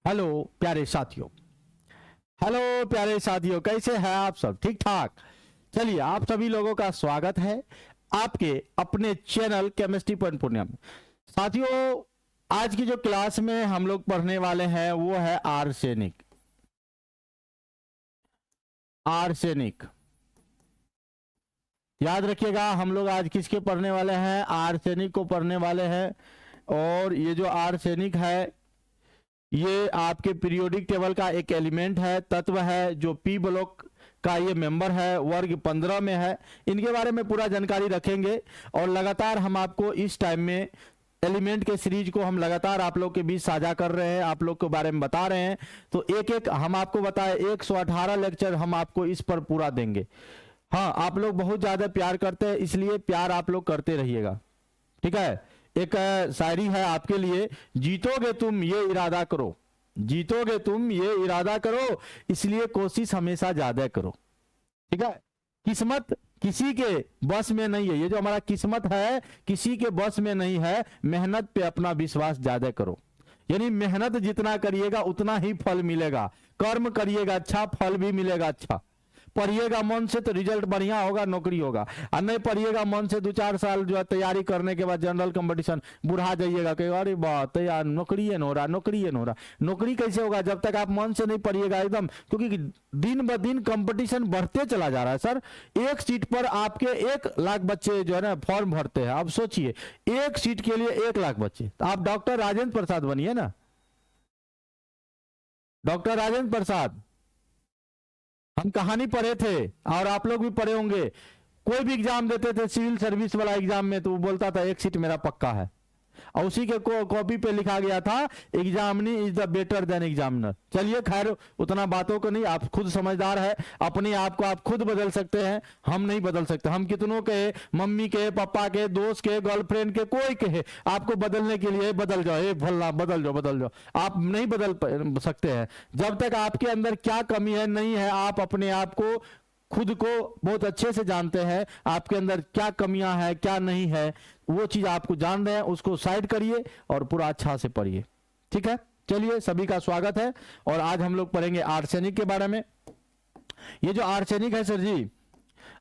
Hello प्यारे साथियों। Hello प्यारे साथियों, कैसे हैं आप सब? ठीक ठाक। चलिए, आप सभी लोगों का स्वागत है आपके अपने चैनल केमिस्ट्री पॉइंट पूर्णिया में। साथियों, आज की जो क्लास में हम लोग पढ़ने वाले हैं वो है आर्सेनिक। आर्सेनिक याद रखिएगा, हम लोग आज किसके पढ़ने वाले हैं? आर्सेनिक को पढ़ने वाले हैं। और ये जो आर्सेनिक है ये आपके पीरियोडिक टेबल का एक एलिमेंट है, तत्व है, जो पी ब्लॉक का ये मेंबर है, वर्ग 15 में है। इनके बारे में पूरा जानकारी रखेंगे और लगातार हम आपको इस टाइम में एलिमेंट के सीरीज को हम लगातार आप लोग के बीच साझा कर रहे हैं, आप लोग के बारे में बता रहे हैं। तो एक एक हम आपको बताए 118 लेक्चर हम आपको इस पर पूरा देंगे। हाँ, आप लोग बहुत ज्यादा प्यार करते हैं, इसलिए प्यार आप लोग करते रहिएगा, ठीक है। एक शायरी है आपके लिए, जीतोगे तुम ये इरादा करो, जीतोगे तुम ये इरादा करो, इसलिए कोशिश हमेशा ज्यादा करो, ठीक है। किस्मत किसी के बस में नहीं है, ये जो हमारा किस्मत है किसी के बस में नहीं है, मेहनत पे अपना विश्वास ज्यादा करो। यानी मेहनत जितना करिएगा उतना ही फल मिलेगा, कर्म करिएगा अच्छा, फल भी मिलेगा अच्छा। पढ़िएगा मन से तो रिजल्ट बढ़िया होगा, नौकरी होगा। और नहीं पढ़िएगा मन से, 2-4 साल जो है तैयारी करने के बाद जनरल कंपटीशन बुढ़ा जाइएगा कि अरे बात यार नौकरी है हो रहा, नौकरी है हो रहा। नौकरी कैसे होगा जब तक आप मन से नहीं पढ़िएगा एकदम, क्योंकि दिन ब दिन कंपटीशन बढ़ते चला जा रहा है सर। एक सीट पर आपके 1 लाख बच्चे जो है ना फॉर्म भरते हैं। अब सोचिए, एक सीट के लिए 1 लाख बच्चे, तो आप डॉक्टर राजेंद्र प्रसाद बनिए ना, डॉक्टर राजेंद्र प्रसाद। हम कहानी पढ़े थे और आप लोग भी पढ़े होंगे। कोई भी एग्जाम देते थे सिविल सर्विस वाला एग्जाम में, तो वो बोलता था 1 सीट मेरा पक्का है, और उसी के कॉपी पे लिखा गया था examinee is the better than examiner. चलिए खैर, उतना बातों को नहीं, आप खुद समझदार है, अपने आप को आप खुद बदल सकते हैं, हम नहीं बदल सकते। हम कितनों के, मम्मी के, पापा के, दोस्त के, गर्लफ्रेंड के, कोई कहे आपको बदलने के लिए बदल जाओ, ए भल्ला बदल जाओ बदल जाओ, आप नहीं बदल सकते हैं। जब तक आपके अंदर क्या कमी है नहीं है, आप अपने आप को, खुद को बहुत अच्छे से जानते हैं, आपके अंदर क्या कमियां हैं क्या नहीं है, वो चीज आपको जान रहे हैं, उसको साइड करिए और पूरा अच्छा से पढ़िए, ठीक है। चलिए, सभी का स्वागत है और आज हम लोग पढ़ेंगे आर्सेनिक के बारे में। ये जो आर्सेनिक है सर जी,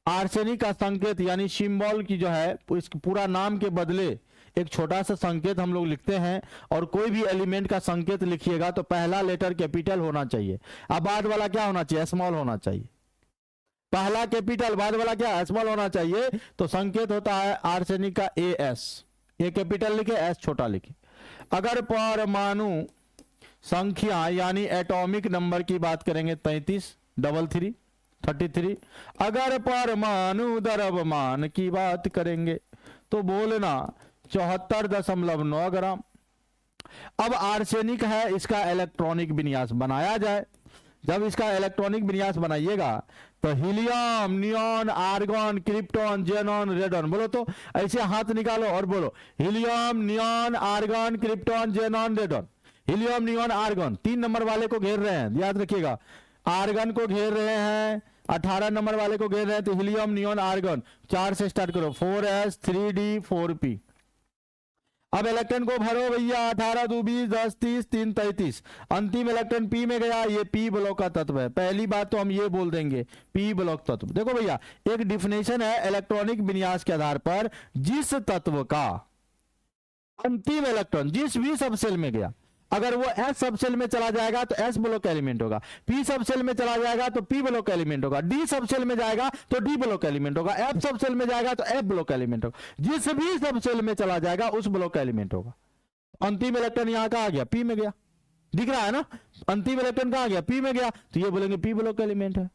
आर्सेनिक का संकेत यानी सिंबल की जो है, इस पूरा नाम के बदले एक छोटा सा संकेत हम लोग लिखते हैं। और कोई भी एलिमेंट का संकेत लिखिएगा तो पहला लेटर कैपिटल होना चाहिए, अब बाद वाला क्या होना चाहिए? स्मॉल होना चाहिए। पहला कैपिटल, बाद वाला क्या? स्मॉल होना चाहिए। तो संकेत होता है आर्सेनिक का AS, ए कैपिटल लिखे, एस छोटा लिखे। अगर परमाणु संख्या यानी एटॉमिक नंबर की बात करेंगे 33 अगर परमाणु द्रव्यमान की बात करेंगे तो बोलना 74.9 ग्राम। अब आर्सेनिक है, इसका इलेक्ट्रॉनिक विन्यास बनाया जाए। जब इसका इलेक्ट्रॉनिक विन्यास बनाइएगा तो helium, neon, argon, krypton, xenon, radon. बोलो तो, ऐसे हाथ निकालो और बोलो, helium, neon, argon, krypton, xenon, radon. Helium, neon, argon 3 number वाले को घेर रहे हैं, याद रखिएगा। आर्गन को घेर रहे हैं, 18 नंबर वाले को घेर रहे हैं, तो हीलियम, नियॉन, आर्गन। 4 से स्टार्ट करो, 4s, 3d, 4p। अब इलेक्ट्रॉन को भरो भैया, 18 2 20 10 30 3 33। अंतिम इलेक्ट्रॉन पी में गया, ये पी ब्लॉक का तत्व है। पहली बात तो हम ये बोल देंगे, पी ब्लॉक तत्व। देखो भैया, एक डिफिनेशन है इलेक्ट्रॉनिक विन्यास के आधार पर, जिस तत्व का अंतिम इलेक्ट्रॉन जिस भी सबसेल में गया, अगर वो एस सबसेल में चला जाएगा तो एस ब्लॉक एलिमेंट होगा, पी सबसेल में चला जाएगा तो पी ब्लॉक एलिमेंट होगा, डी सबसेल में जाएगा तो डी ब्लॉक एलिमेंट होगा, एफ सबसेल में जाएगा तो एफ ब्लॉक एलिमेंट होगा। जिस भी सबसेल में चला जाएगा उस ब्लॉक एलिमेंट होगा। अंतिम इलेक्ट्रॉन यहां का आ गया, पी में गया, दिख रहा है ना? अंतिम इलेक्ट्रॉन कहां गया? पी में गया, तो ये बोलेंगे पी ब्लॉक एलिमेंट है।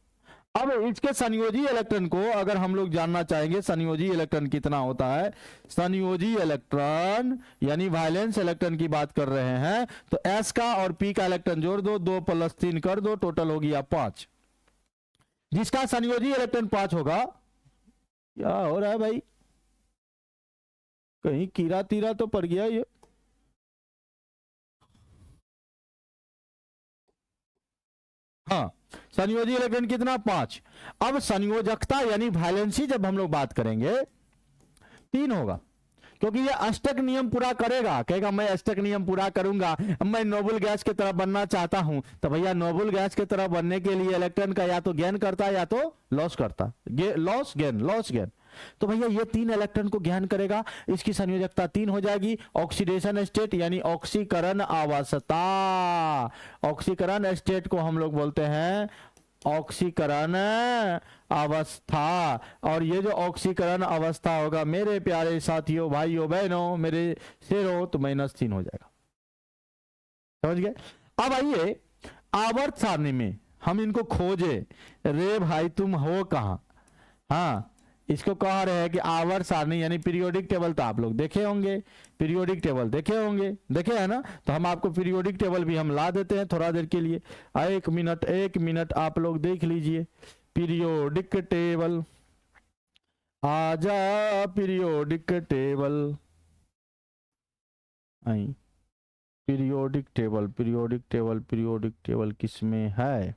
अब इसके संयोजी इलेक्ट्रॉन को अगर हम लोग जानना चाहेंगे, संयोजी इलेक्ट्रॉन कितना होता है, संयोजी इलेक्ट्रॉन यानी वैलेंस इलेक्ट्रॉन की बात कर रहे हैं, तो S का और P का इलेक्ट्रॉन जोड़ दो, 2 + 3 कर दो, टोटल हो गया 5। जिसका संयोजी इलेक्ट्रॉन 5 होगा, क्या हो रहा है भाई? कहीं कीड़ा तीरा तो पड़ गया ये। हाँ, संयोजी इलेक्ट्रॉन कितना? 5। अब संयोजकता यानी वैलेंसी जब हम लोग बात करेंगे 3 होगा, क्योंकि ये अष्टक नियम पूरा करेगा, कहेगा मैं अष्टक नियम पूरा करूंगा, मैं नोबल गैस की तरह बनना चाहता हूं, तो भैया नोबल गैस की तरह बनने के लिए इलेक्ट्रॉन का या तो गेन करता या तो लॉस करता, लॉस गेन लॉस गेन। तो भैया ये 3 इलेक्ट्रॉन को ज्ञान करेगा, इसकी संयोजकता 3 हो जाएगी। ऑक्सीडेशन स्टेट यानी ऑक्सीकरण अवस्था, ऑक्सीकरण स्टेट को हम लोग बोलते हैं ऑक्सीकरण अवस्था। और ये जो ऑक्सीकरण अवस्था होगा मेरे प्यारे साथियों, भाइयों बहनों, मेरे शेरों, तो -3 हो जाएगा। समझ गए? अब आइए आवर्त सारणी में हम इनको खोजे। रे भाई तुम हो कहां? हाँ, इसको कह रहे हैं कि आवर्त सारणी यानी पीरियोडिक टेबल तो आप लोग देखे होंगे, पीरियोडिक टेबल देखे होंगे, देखे है ना? तो हम आपको पीरियोडिक टेबल भी हम ला देते हैं थोड़ा देर के लिए। 1 मिनट आप लोग देख लीजिए। पीरियोडिक टेबल, आजा पीरियोडिक टेबल, आई periodic table, periodic table, periodic table किसमें है?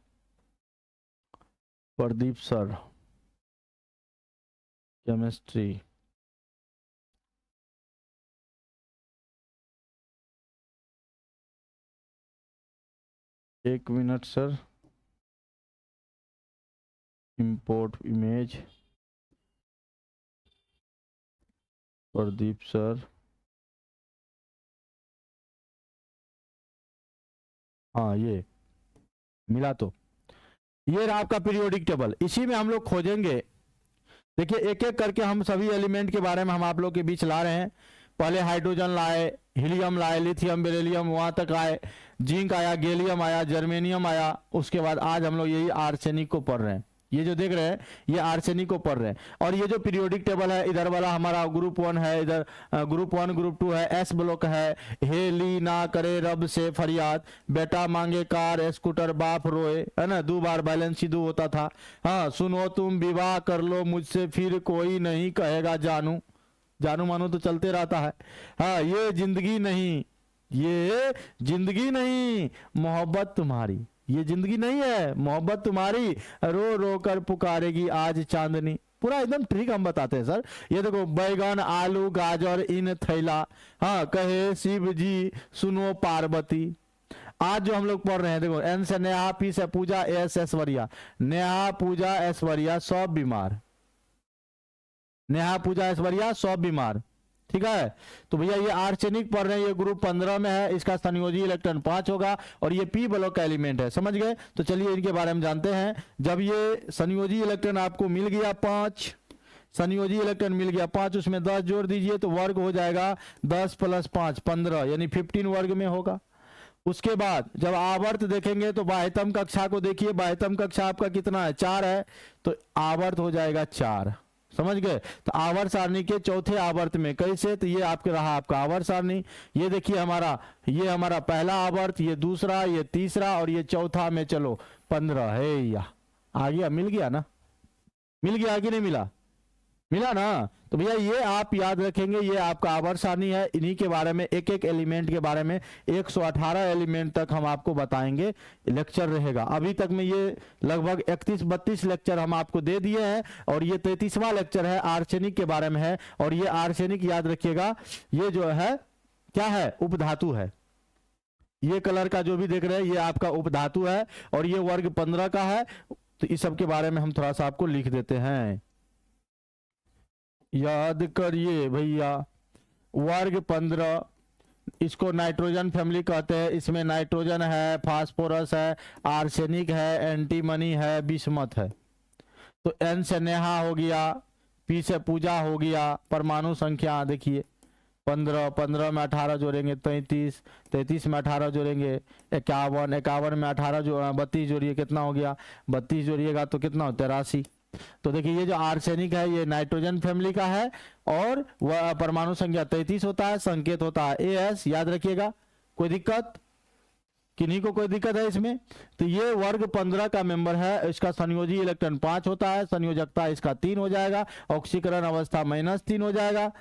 Pradeep sir, chemistry. एक minute sir, import image, Pradeep sir, हाँ ये मिला। तो ये रहा आपका पीरियोडिक टेबल, इसी में हम लोग खोजेंगे। देखिए एक एक करके हम सभी एलिमेंट के बारे में हम आप लोग के बीच ला रहे हैं। पहले हाइड्रोजन लाए, हीलियम लाए, लिथियम, बेरिलियम, वहां तक आए, जिंक आया, गैलियम आया, जर्मेनियम आया। उसके बाद आज हम लोग यही आर्सेनिक को पढ़ रहे हैं। ये जो देख रहे हैं ये आर्सेनिक को पढ़ रहे हैं। और ये जो पीरियोडिक टेबल है, इधर वाला हमारा ग्रुप 1 है, इधर ग्रुप 1 ग्रुप 2 है, एस ब्लॉक है। हेली ना करे रब से फरियाद, बेटा मांगे कार स्कूटर बाप रोए, है ना? 2 बार बैलेंस सिद्धू होता था। हाँ, सुनो तुम विवाह कर लो मुझसे, फिर कोई नहीं कहेगा जानू, जानू मानो तो चलते रहता है। हाँ, ये जिंदगी नहीं, ये जिंदगी नहीं, मोहब्बत तुम्हारी, ये जिंदगी नहीं है, मोहब्बत तुम्हारी, रो रो कर पुकारेगी आज चांदनी। पूरा एकदम ट्रिक हम बताते हैं सर। ये देखो, बैगन आलू गाजर इन थैला, हाँ कहे शिव जी सुनो पार्वती। आज जो हम लोग पढ़ रहे हैं, देखो एन से नेहा, पी से पूजा, एस ऐश्वर्या, नेहा पूजा ऐश्वर्या सब बीमार, नेहा पूजा ऐश्वर्या सब बीमार। ठीक है? तो भैया ये आर्सेनिक पढ़ रहे हैं, ये ग्रुप 15 में है, इसका संयोजी इलेक्ट्रॉन 5 होगा और ये पी ब्लॉक का एलिमेंट है। समझ गए? तो चलिए इनके बारे में जानते हैं। जब ये संयोजी इलेक्ट्रॉन आपको मिल गया 5, संयोजी इलेक्ट्रॉन मिल गया 5, उसमें 10 जोड़ दीजिए तो वर्ग हो जाएगा 10 + 5 15, यानी 15 वर्ग में होगा। उसके बाद जब आवर्त देखेंगे तो बाह्यतम कक्षा को देखिए, बाह्यतम कक्षा आपका कितना है? 4 है, तो आवर्त हो जाएगा 4। समझ गए? तो आवर्त सारणी के चौथे आवर्त में कैसे? तो ये आपके रहा आपका आवर्त सारणी। ये देखिए हमारा, ये हमारा पहला आवर्त, ये दूसरा, ये तीसरा और ये चौथा में चलो 15 है। या आ गया, मिल गया ना? मिल गया कि नहीं मिला? मिला ना? तो भैया ये आप याद रखेंगे, ये आपका आवर्त सारणी है। इन्हीं के बारे में, एक एक एलिमेंट के बारे में 118 एलिमेंट तक हम आपको बताएंगे, लेक्चर रहेगा। अभी तक में ये लगभग 31-32 लेक्चर हम आपको दे दिए हैं और ये 33वां लेक्चर है, आर्सेनिक के बारे में है। और ये आर्सेनिक याद रखिएगा, ये जो है क्या है? उपधातु है। ये कलर का जो भी देख रहे हैं ये आपका उपधातु है और ये वर्ग 15 का है। तो इस सब के बारे में हम थोड़ा सा आपको लिख देते हैं, याद करिए भैया। वर्ग 15, इसको नाइट्रोजन फैमिली कहते हैं। इसमें नाइट्रोजन है, फास्फोरस है, आर्सेनिक है, एंटीमनी है, बिस्मथ है। तो एन से नेहा हो गया, पी से पूजा हो गया। परमाणु संख्या देखिए 15, 15 में 18 जोड़ेंगे 33, 33 में 18 जोड़ेंगे 51, 51 में 18 जो 32 जोड़िए, कितना हो गया? 32 जोड़िएगा तो कितना हो? 83। तो देखिए ये जो आर्सेनिक है ये नाइट्रोजन फैमिली का है और वह परमाणु संख्या 33 होता है, संकेत होता है AS। याद रखिएगा। कोई दिक्कत? किन्हीं को कोई दिक्कत है इसमें? तो ये वर्ग 15 का मेंबर है। इसका संयोजी इलेक्ट्रॉन 5 होता है, संयोजकता इसका 3 हो जाएगा, ऑक्सीकरण अवस्था -3 हो जाएगा।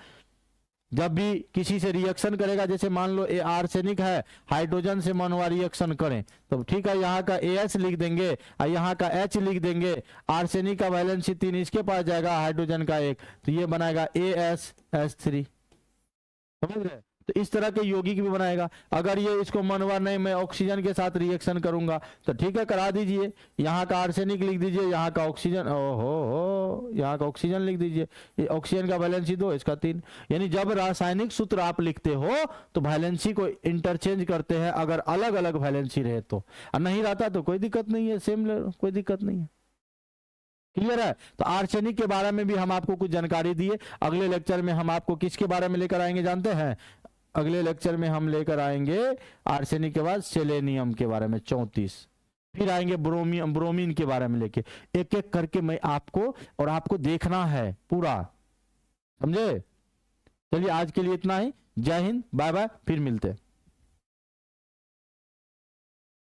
जब भी किसी से रिएक्शन करेगा, जैसे मान लो ये आर्सेनिक है, हाइड्रोजन से मनवा रिएक्शन करें तो ठीक है, यहाँ का AS लिख देंगे और यहाँ का H लिख देंगे। आर्सेनिक का वैलेंसी 3 इसके पास जाएगा, हाइड्रोजन का 1, तो ये बनाएगा AsH3। समझ रहे? तो इस तरह के यौगिक भी बनाएगा। अगर ये इसको मनवा नहीं मैं ऑक्सीजन के साथ रिएक्शन करूंगा तो ठीक है करा दीजिए, यहाँ का आर्सेनिक लिख दीजिए, यहाँ का ऑक्सीजन, ओहो यहाँ का ऑक्सीजन लिख दीजिए, ये ऑक्सीजन का वैलेंसी 2 इसका 3। यानी जब रासायनिक सूत्र आप लिखते हो तो वैलेंसी को इंटरचेंज करते हैं, अगर अलग अलग वैलेंसी रहे तो, और नहीं रहता तो कोई दिक्कत नहीं है, सेम ले लो, कोई दिक्कत नहीं है। क्लियर है? तो आर्सेनिक के बारे में भी हम आपको कुछ जानकारी दिए। अगले लेक्चर में हम आपको किसके बारे में लेकर आएंगे जानते हैं? अगले लेक्चर में हम लेकर आएंगे आर्सेनिक के बाद सेलेनियम के बारे में 34, फिर आएंगे ब्रोमीन के बारे में लेके, एक एक करके मैं आपको, और आपको देखना है पूरा, समझे? चलिए आज के लिए इतना ही, जय हिंद, बाय बाय, फिर मिलते हैं।